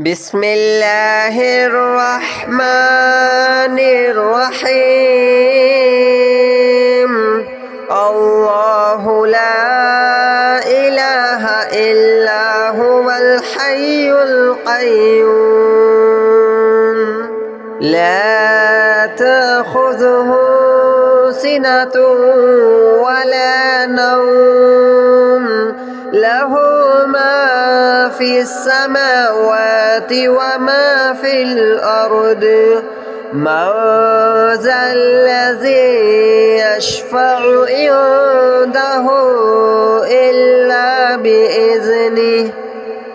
بسم الله الرحمن الرحيم. الله لا إله إلا هو الحي القيوم لا تأخذه سنة ولا نوم له ما في السماوات وما في الأرض من ذا الذي يشفع عنده إلا بإذنه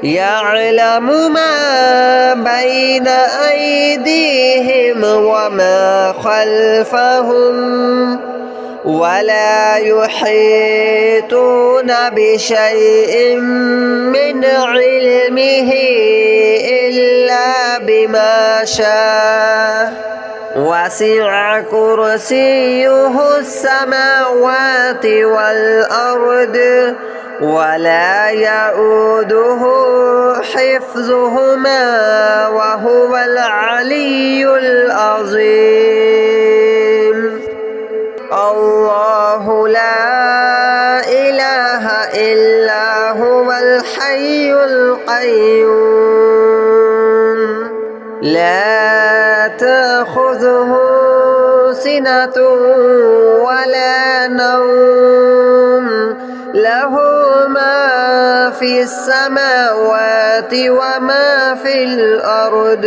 يعلم ما بين أيديهم وما خلفهم ولا يحيطون بشيء من علمه إلا بما شاء وسع كرسيه السماوات والأرض ولا يؤوده حفظهما وهو العلي العظيم. الله لا إله إلا هو الحي القيوم لا تأخذه سنة ولا نوم له ما في السماوات وما في الأرض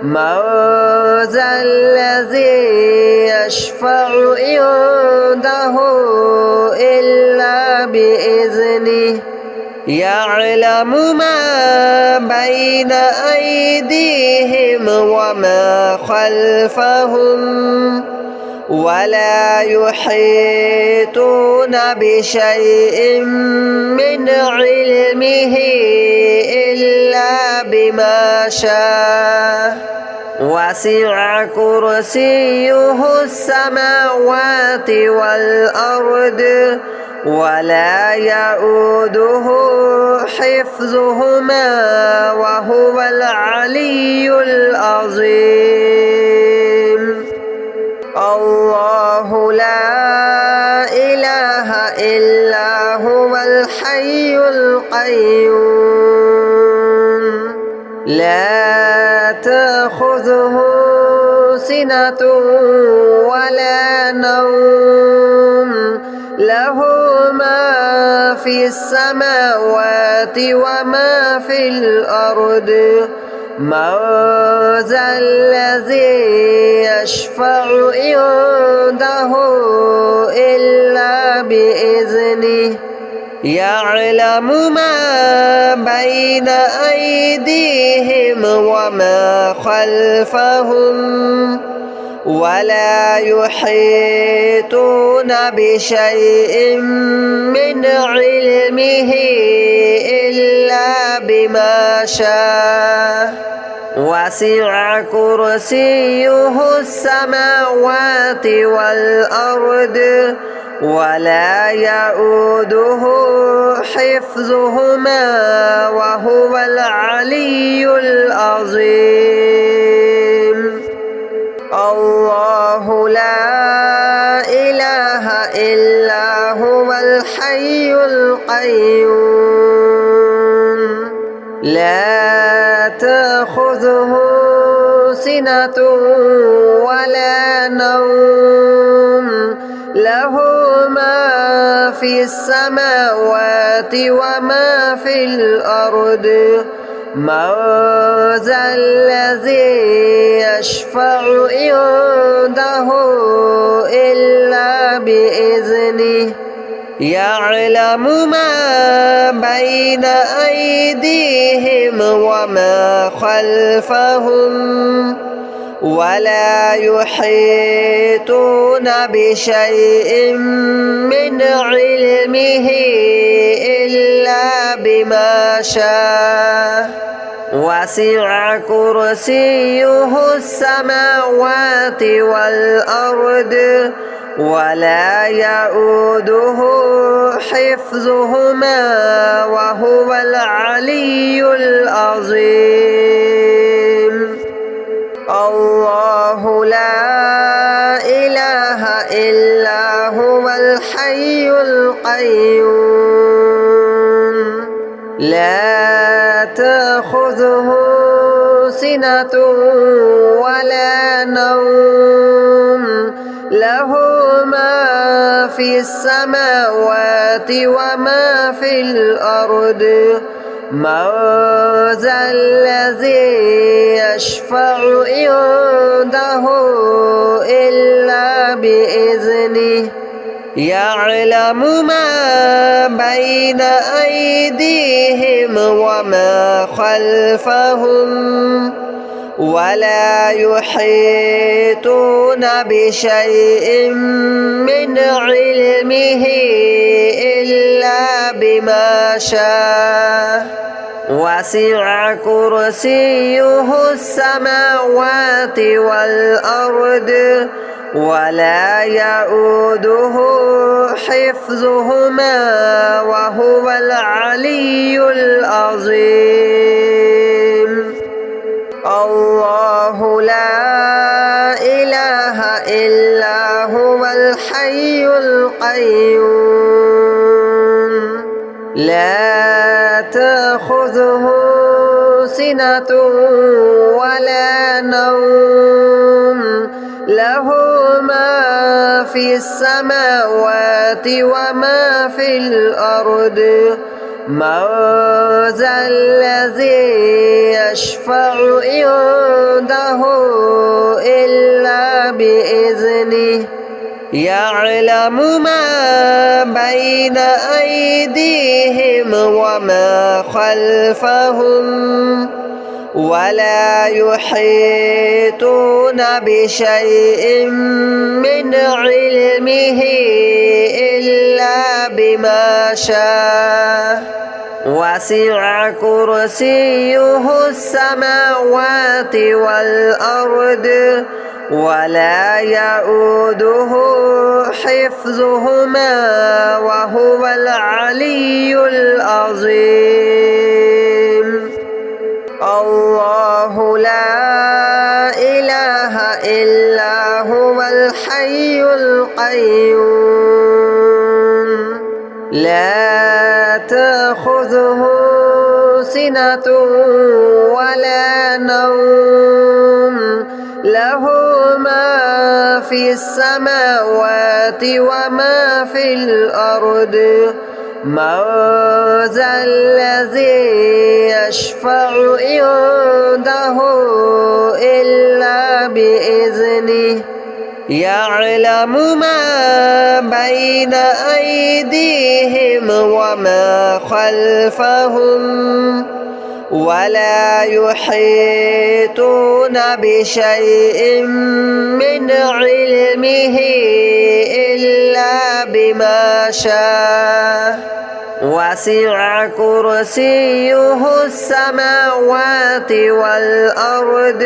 من ذا الذي يشفع عنده إلا بإذنه يعلم ما بين أيديهم وما خلفهم ولا يحيطون بشيء من علمه إلا بما شاء وسع كرسيه السماوات والأرض ولا يؤوده حفظهما وهو العلي العظيم. الله لا إله إلا هو الحي القيوم لا تأخذه سنة ولا نوم له ما في السماوات وما في الأرض من ذا الذي يشفع عنده إلا بإذنه يعلم ما بين أيديهم وما خلفهم ولا يحيطون بشيء من علمه إلا بما شاء وسع كرسيه السماوات والأرض ولا يؤوده حفظهما وهو العلي العظيم. الله لا إله إلا هو الحي القيوم لا تأخذه سنة ولا نوم له ما في السماوات وما في الأرض من ذا الذي يشفع عنده إلا بإذنه يعلم ما بين أيديهم وما خلفهم ولا يحيطون بشيء من علمه إلا بما شاء وسع كرسيه السماوات والأرض ولا يؤوده حفظهما وهو العلي العظيم. القيوم لا تأخذه سنة ولا نوم له ما في السماوات وما في الأرض من ذا الذي يشفع عنده إلا بإذنه يعلم ما بين أيديهم وما خلفهم ولا يحيطون بشيء من علمه إلا بما شاء وسع كرسيه السماوات والأرض ولا يؤوده حفظهما وهو العلي العظيم الله لا إله إلا هو الحي القيوم لا تأخذه سنة ولا نوم له ما في السماوات وما في الأرض من ذا الذي يشفع عنده إلا بإذنه يعلم ما بين أيديهم وما خلفهم ولا يحيطون بشيء من علمه إلا بما شاء وسع كرسيه السماوات والأرض ولا يؤوده حفظهما وهو العلي العظيم الله لا إله إلا هو الحي القيوم لا تأخذه سنة ولا نوم له ما في السماوات وما في الأرض من ذا الذي يشفع عنده إلا بإذنه يعلم ما بين أيديهم وما خلفهم ولا يحيطون بشيء من علمه إلا بما شاء وسع كرسيه السماوات والأرض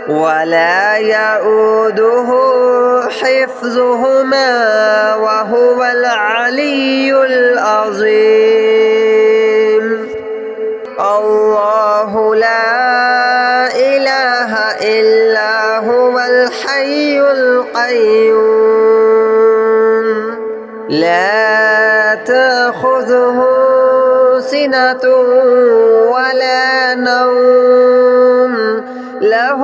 ولا يؤوده حفظهما وهو العلي العظيم الله لا إله إلا هو الحي القيوم لا تأخذه سنة ولا نوم له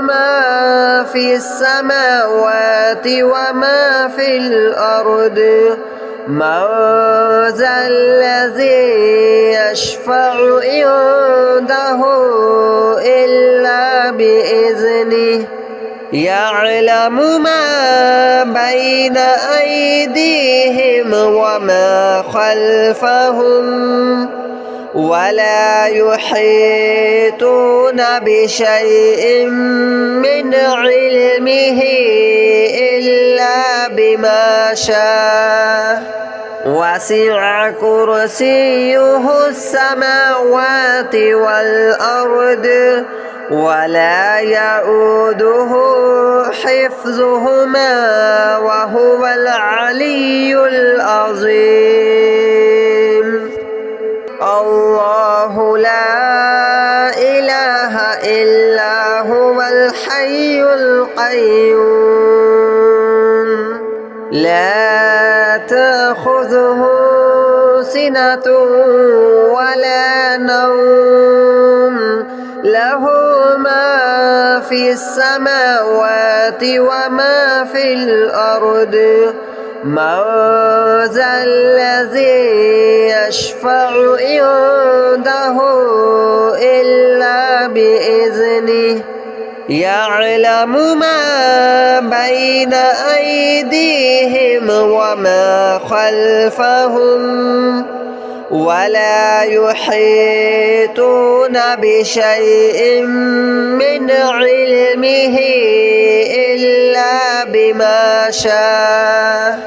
ما في السماوات وما في الأرض من ذا الذي يشفع عنده إلا بإذنه يعلم ما بين أيديهم وما خلفهم ولا يحيطون بشيء من علمه إلا بما شاء وسع كرسيه السماوات والأرض ولا يؤوده حفظهما وهو العلي العظيم الله لا إله إلا هو الحي القيوم لا تأخذه سنة ولا نوم له ما في السماوات وما في الأرض من ذا الذي يشفع عنده إلا بإذنه يعلم ما بين أيديهم وما خلفهم ولا يحيطون بشيء من علمه إلا بما شاء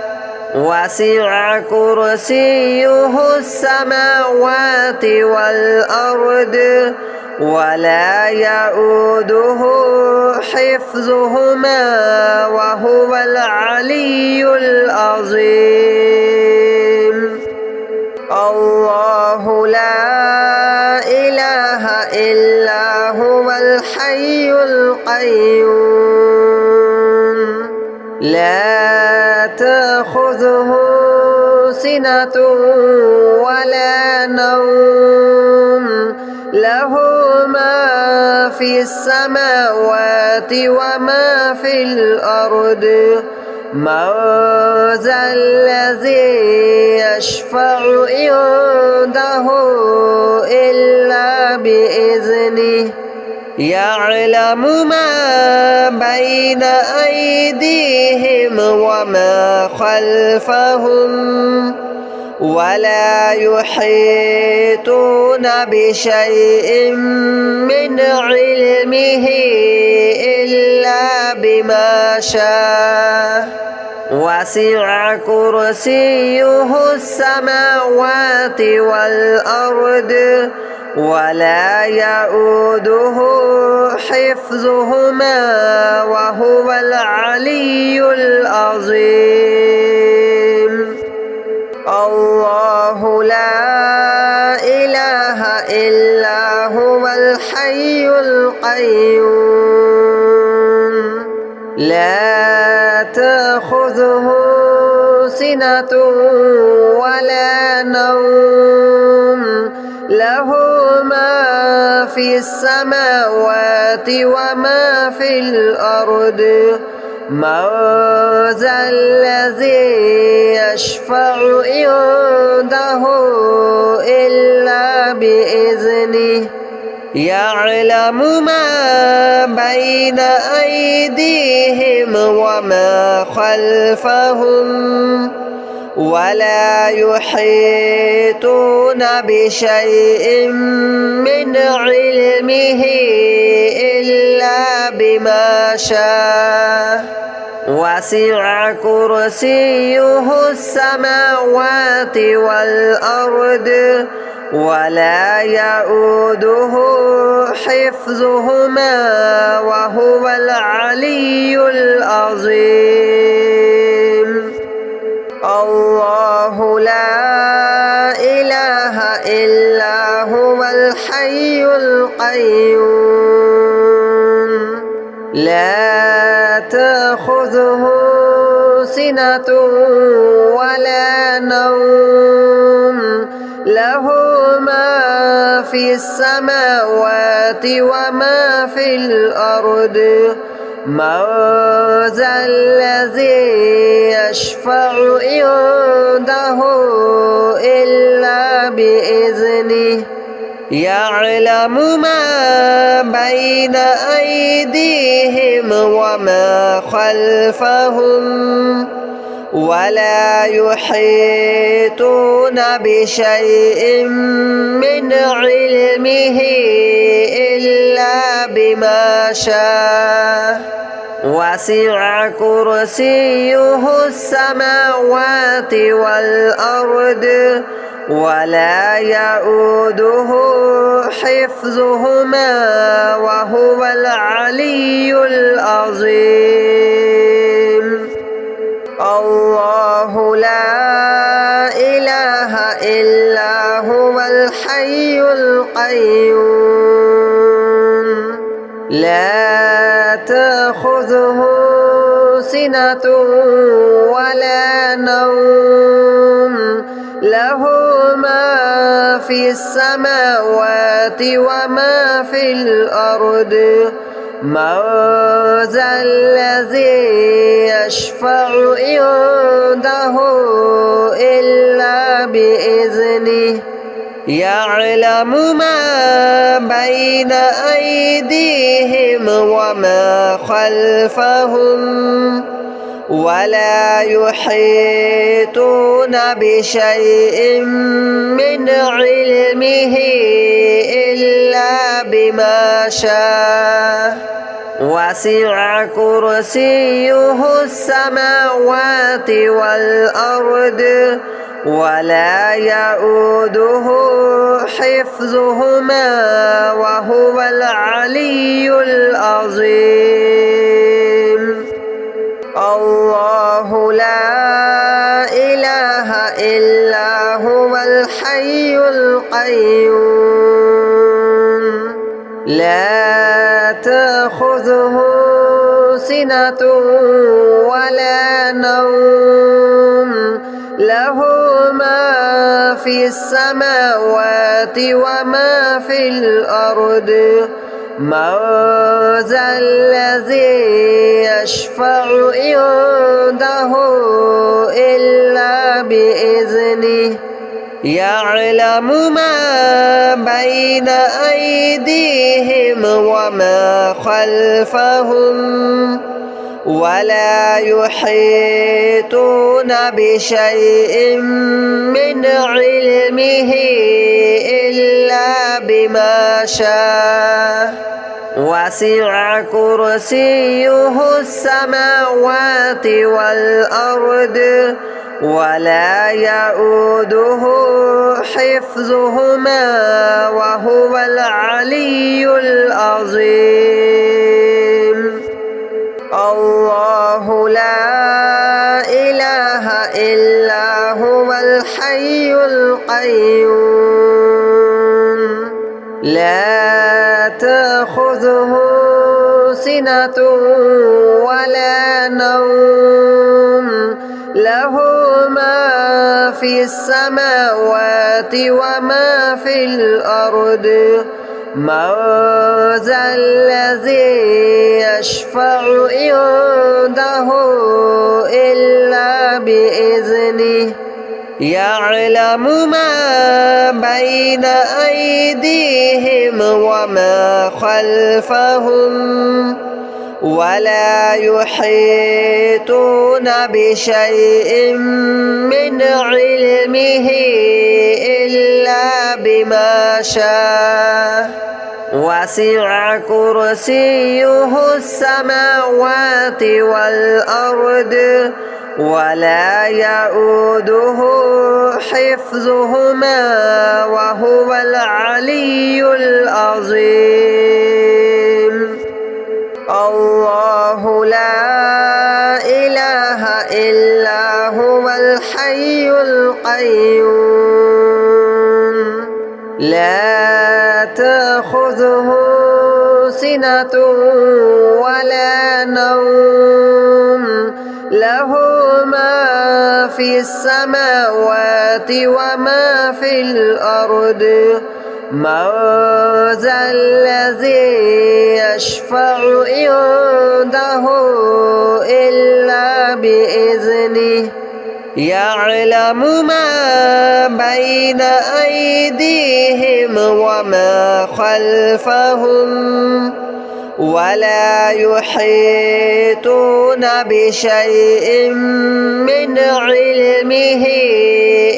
وسع كرسيه السماوات والأرض ولا يؤوده حفظهما وهو العلي العظيم الله لا إله إلا هو الحي القيوم لا تأخذه سنة ولا نوم له ما في السماوات وما في الأرض من ذا الذي يشفع عنده إلا بإذنه يعلم ما بين أيديهم وما خلفهم ولا يحيطون بشيء من علمه إلا بما شاء وسع كرسيه السماوات والأرض ولا يؤوده حفظهما وهو العلي العظيم الله لا إله إلا هو الحي القيوم لا تأخذه سنة ولا نوم له ما في السماوات وما في الأرض من ذا الذي يشفع عنده إلا بإذنه يعلم ما بين أيديهم وما خلفهم ولا يحيطون بشيء من علمه إلا بما شاء وسع كرسيه السماوات والأرض ولا يؤوده حفظهما وهو العلي العظيم الله لا إله إلا هو الحي القيوم لا تأخذه سنة ولا نوم له ما في السماوات وما في الأرض من ذا الذي يشفع عنده إلا بإذنه يعلم ما بين أيديهم وما خلفهم ولا يحيطون بشيء من علمه إلا بما شاء وسع كرسيه السماوات والأرض ولا يؤوده حفظهما وهو العلي العظيم الله لا إله إلا هو الحي القيوم لا تأخذه سنة ولا نوم له ما في السماوات وما في الأرض من ذا الذي يشفع عنده إلا بإذنه يعلم ما بين أيديهم وما خلفهم ولا يحيطون بشيء من علمه إلا بما شاء وسع كرسيه السماوات والأرض ولا يؤوده حفظهما وهو العلي العظيم الله لا إله إلا هو الحي القيوم لا تأخذه سنة ولا نوم له ما في السماوات وما في الأرض من ذا الذي يشفع عنده إلا بإذنه يعلم ما بين أيديهم وما خلفهم ولا يحيطون بشيء من علمه إلا بما شاء وسع كرسيه السماوات والأرض ولا يؤوده حفظهما وهو العلي العظيم الله لا إله إلا هو الحي القيوم لا تأخذه سنة ولا نوم له ما في السماوات وما في الأرض من ذا الذي يشفع عنده إلا بإذنه يعلم ما بين أيديهم وما خلفهم ولا يحيطون بشيء من علمه إلا بما شاء وسع كرسيه السماوات والأرض ولا يؤوده حفظهما وهو العلي العظيم الله لا إله إلا هو الحي القيوم لا تأخذه سنة ولا نوم له ما في السماوات وما في الأرض من ذا الذي يشفع عنده إلا بإذنه يعلم ما بين أيديهم وما خلفهم ولا يحيطون بشيء من علمه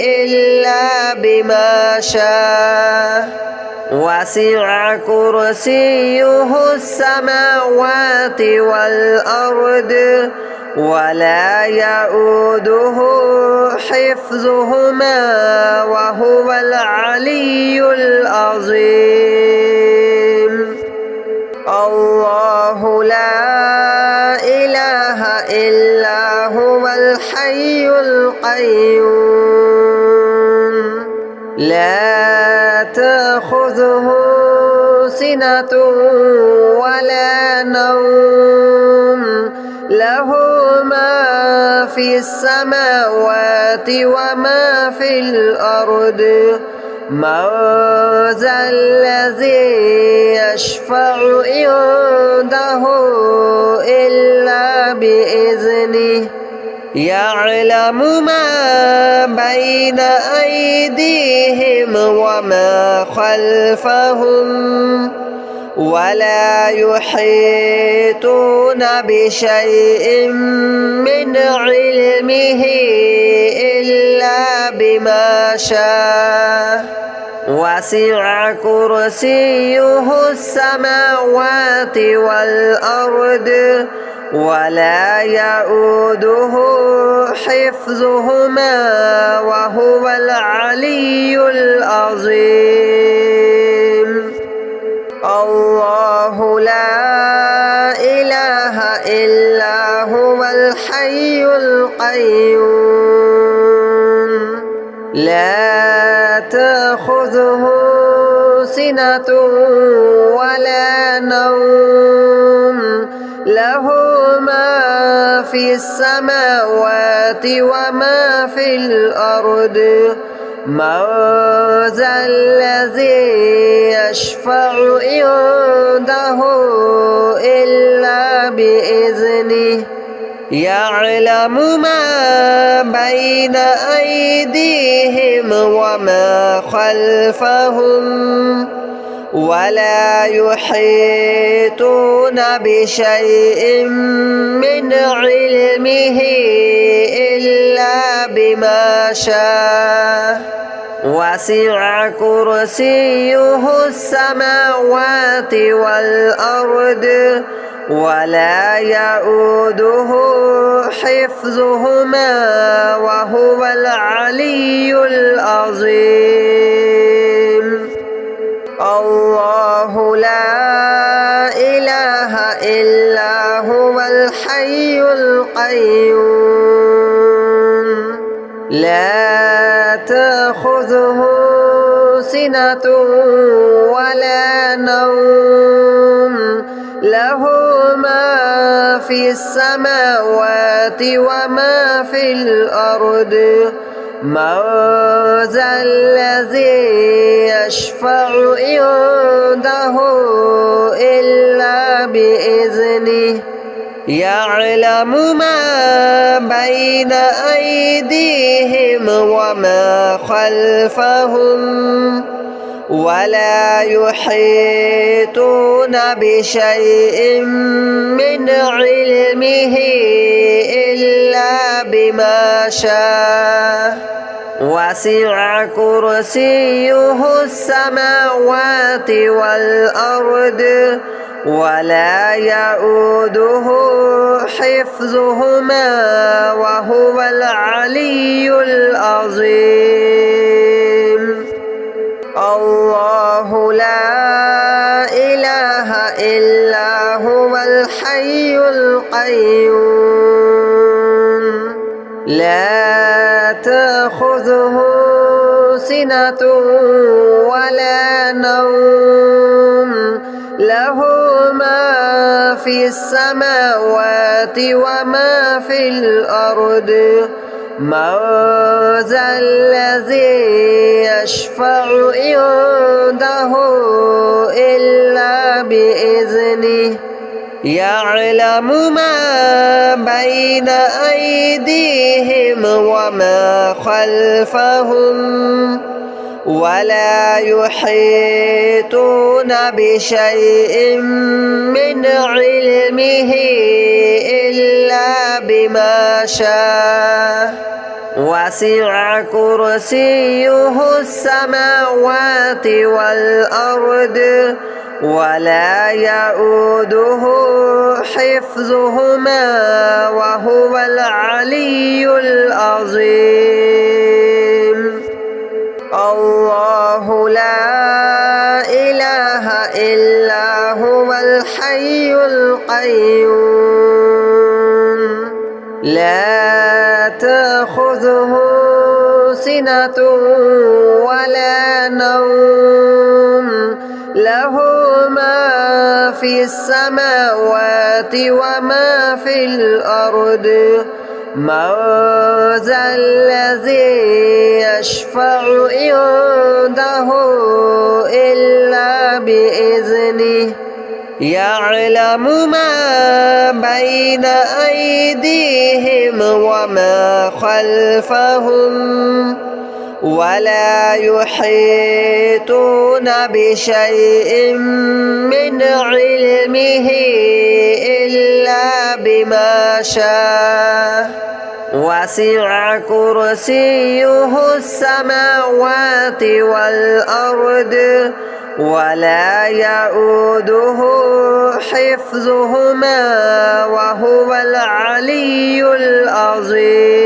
إلا بما شاء وسع كرسيه السماوات والأرض ولا يؤوده حفظهما وهو العلي العظيم الله لا إله إلا هو الحي القيوم لا تأخذه سنة ولا نوم له ما في في السماوات وما في الأرض من ذا الذي يشفع عنده إلا بإذنه يعلم ما بين أيديهم وما خلفهم ولا يحيطون بشيء من علمه إلا بما شاء وسع كرسيه السماوات والأرض ولا يؤوده حفظهما وهو العلي العظيم الله لا إله إلا هو الحي القيوم لا تأخذه سنة ولا نوم له ما في السماوات وما في الأرض من ذا الذي يشفع عنده إلا بإذنه يعلم ما بين أيديهم وما خلفهم ولا يحيطون بشيء من علمه إلا بما شاء وسع كرسيه السماوات والأرض ولا يؤوده حفظهما وهو العلي العظيم الله لا إله إلا هو الحي القيوم لا تأخذه سنة ولا نوم له ما في السماوات وما في الأرض من ذا الذي يشفع عنده إلا بإذنه يعلم ما بين أيديهم وما خلفهم ولا يحيطون بشيء من علمه إلا بما شاء وسع كرسيه السماوات والأرض ولا يؤوده حفظهما وهو العلي العظيم الله لا إله إلا هو الحي القيوم لا تأخذه سنة ولا نوم له ما في السماوات وما في الأرض من ذا الذي يشفع عنده إلا بإذنه يعلم ما بين أيديهم وما خلفهم ولا يحيطون بشيء من علمه إلا بما شاء وسع كرسيه السماوات والأرض ولا يؤوده حفظهما وهو العلي العظيم الله لا إله إلا هو الحي القيوم لا تأخذه سنة ولا نوم له ما في السماوات وما في الأرض من ذا الذي يشفع عنده إلا بإذنه يعلم ما بين أيديهم وما خلفهم ولا يحيطون بشيء من علمه إلا بما شاء وسع كرسيه السماوات والأرض ولا يؤوده حفظهما وهو العلي العظيم